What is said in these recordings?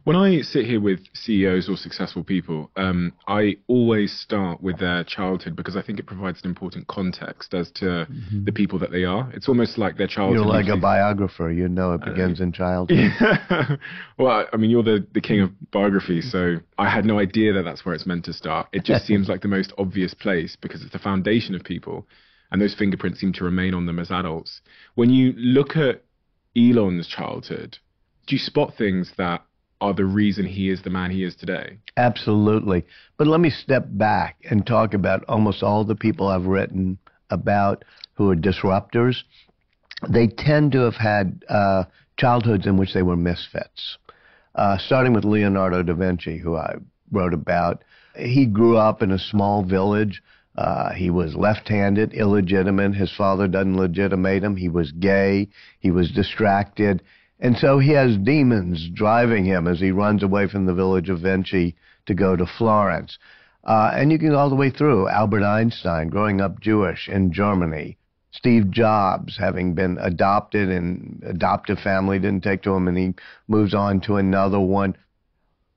When I sit here with CEOs or successful people, I always start with their childhood because I think it provides an important context as to the Hmm. people that they are. It's almost like their You're childhood like a usually. biographer. You know it Uh, begins in childhood. yeah. Well, I mean, you're the king of biography, so I had no idea that that's where it's meant to start. It just seems like the most obvious place because it's the foundation of people, and those fingerprints seem to remain on them as adults. When you look at Elon's childhood, do you spot things that are the reason he is the man he is today? Absolutely. But let me step back and talk about almost all the people I've written about who are disruptors. They tend to have had childhoods in which they were misfits. Starting with Leonardo da Vinci, who I wrote about. He grew up in a small village. He was left-handed, illegitimate. His father doesn't legitimate him. He was gay. He was distracted. And so he has demons driving him as he runs away from the village of Vinci to go to Florence. And you can go all the way through. Albert Einstein, growing up Jewish in Germany. Steve Jobs, having been adopted and adoptive family didn't take to him, and he moves on to another one.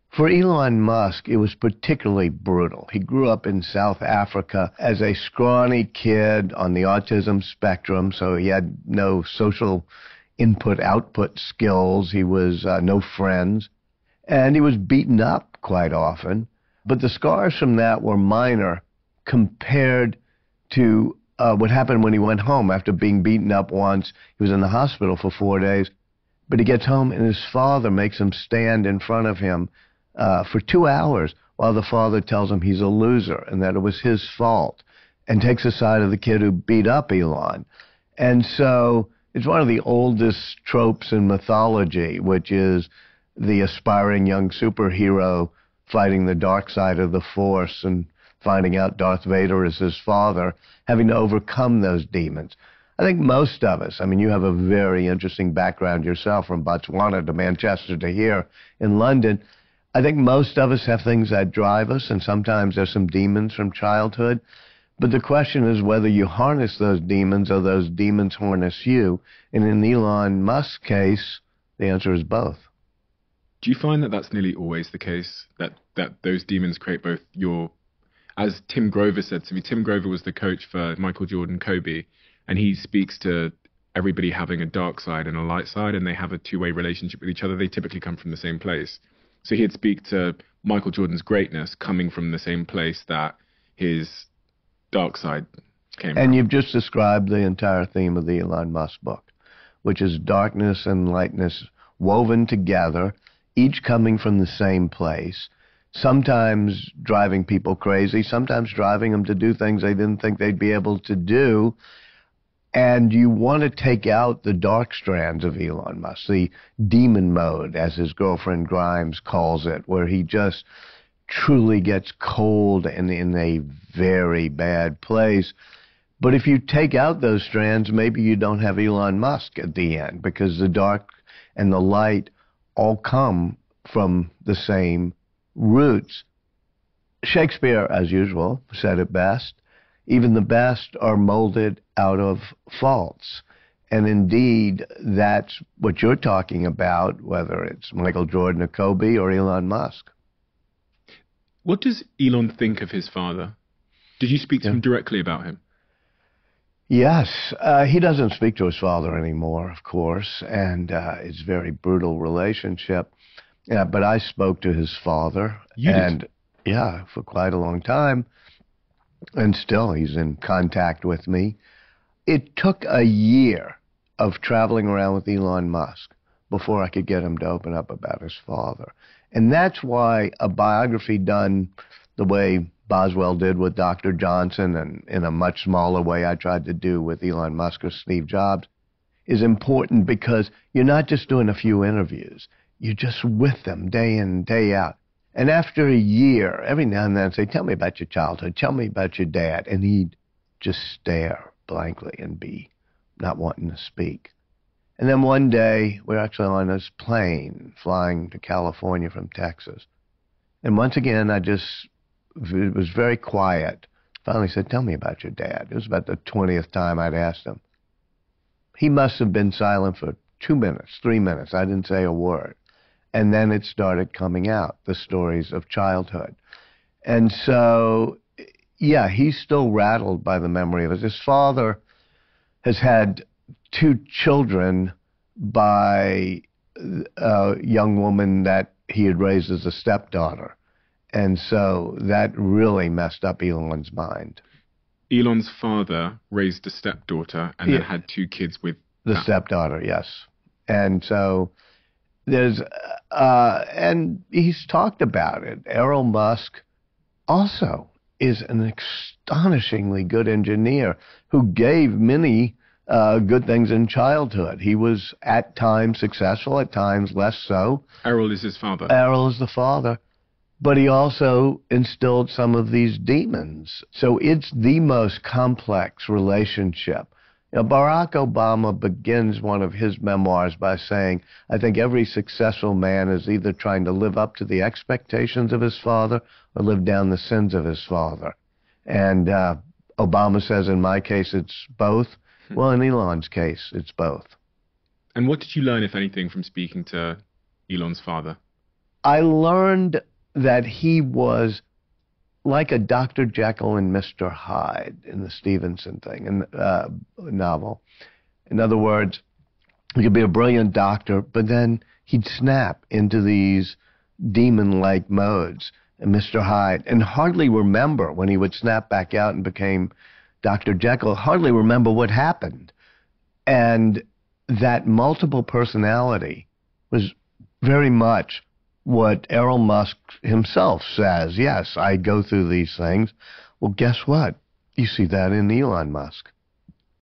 For Elon Musk, it was particularly brutal. He grew up in South Africa as a scrawny kid on the autism spectrum, so he had no social input-output skills. He was no friends, and he was beaten up quite often. But the scars from that were minor compared to what happened when he went home after being beaten up once. He was in the hospital for 4 days, but he gets home and his father makes him stand in front of him for 2 hours while the father tells him he's a loser and that it was his fault, and takes the side of the kid who beat up Elon. And so it's one of the oldest tropes in mythology, which is the aspiring young superhero fighting the dark side of the Force and finding out Darth Vader is his father, having to overcome those demons. I think most of us, I mean, you have a very interesting background yourself, from Botswana to Manchester to here in London. I think most of us have things that drive us, and sometimes there's some demons from childhood. But the question is whether you harness those demons or those demons harness you. And in Elon Musk's case, the answer is both. Do you find that that's nearly always the case? That those demons create both your, as Tim Grover said to me, Tim Grover was the coach for Michael Jordan, Kobe, and he speaks to everybody having a dark side and a light side, and they have a two-way relationship with each other. They typically come from the same place. So he'd speak to Michael Jordan's greatness coming from the same place that his dark side came And from. you've just described the entire theme of the Elon Musk book, which is darkness and lightness woven together, each coming from the same place, sometimes driving people crazy, sometimes driving them to do things they didn't think they'd be able to do. And you want to take out the dark strands of Elon Musk, the demon mode, as his girlfriend Grimes calls it, where he just truly gets cold and in a very bad place. But if you take out those strands, maybe you don't have Elon Musk at the end, because the dark and the light all come from the same roots. Shakespeare, as usual, said it best. Even the best are molded out of faults. And indeed, that's what you're talking about, whether it's Michael Jordan or Kobe or Elon Musk. What does Elon think of his father? Did you speak to Yeah. him directly about him? Yes, he doesn't speak to his father anymore, of course, and it's a very brutal relationship. But I spoke to his father, You did. and yeah, for quite a long time, and still he's in contact with me. It took a year of traveling around with Elon Musk before I could get him to open up about his father. And that's why a biography done the way Boswell did with Dr. Johnson, and in a much smaller way I tried to do with Elon Musk or Steve Jobs, is important, because you're not just doing a few interviews. You're just with them day in, day out. And after a year, every now and then I'd say, tell me about your childhood, tell me about your dad. And he'd just stare blankly and be not wanting to speak. And then one day, we're actually on this plane flying to California from Texas. And once again, it was very quiet. Finally said, tell me about your dad. It was about the 20th time I'd asked him. He must have been silent for 2 minutes, 3 minutes. I didn't say a word. And then it started coming out, the stories of childhood. And so, yeah, he's still rattled by the memory of it. His father has had 2 children by a young woman that he had raised as a stepdaughter. And so that really messed up Elon's mind. Elon's father raised a stepdaughter and then had 2 kids with the stepdaughter, yes. And so there's, and he's talked about it. Elon Musk also is an astonishingly good engineer who gave many good things in childhood. He was at times successful, at times less so. Errol is his father. Errol is the father. But he also instilled some of these demons. So it's the most complex relationship. You know, Barack Obama begins one of his memoirs by saying, I think every successful man is either trying to live up to the expectations of his father or live down the sins of his father. And Obama says, in my case, it's both. Well, in Elon's case, it's both. And what did you learn, if anything, from speaking to Elon's father? I learned that he was like a Dr. Jekyll and Mr. Hyde in the Stevenson thing, in novel. In other words, he could be a brilliant doctor, but then he'd snap into these demon-like modes, and Mr. Hyde, and hardly remember when he would snap back out and became Dr. Jekyll, hardly remember what happened. And that multiple personality was very much what Elon Musk himself says. Yes, I go through these things. Well, guess what? You see that in Elon Musk.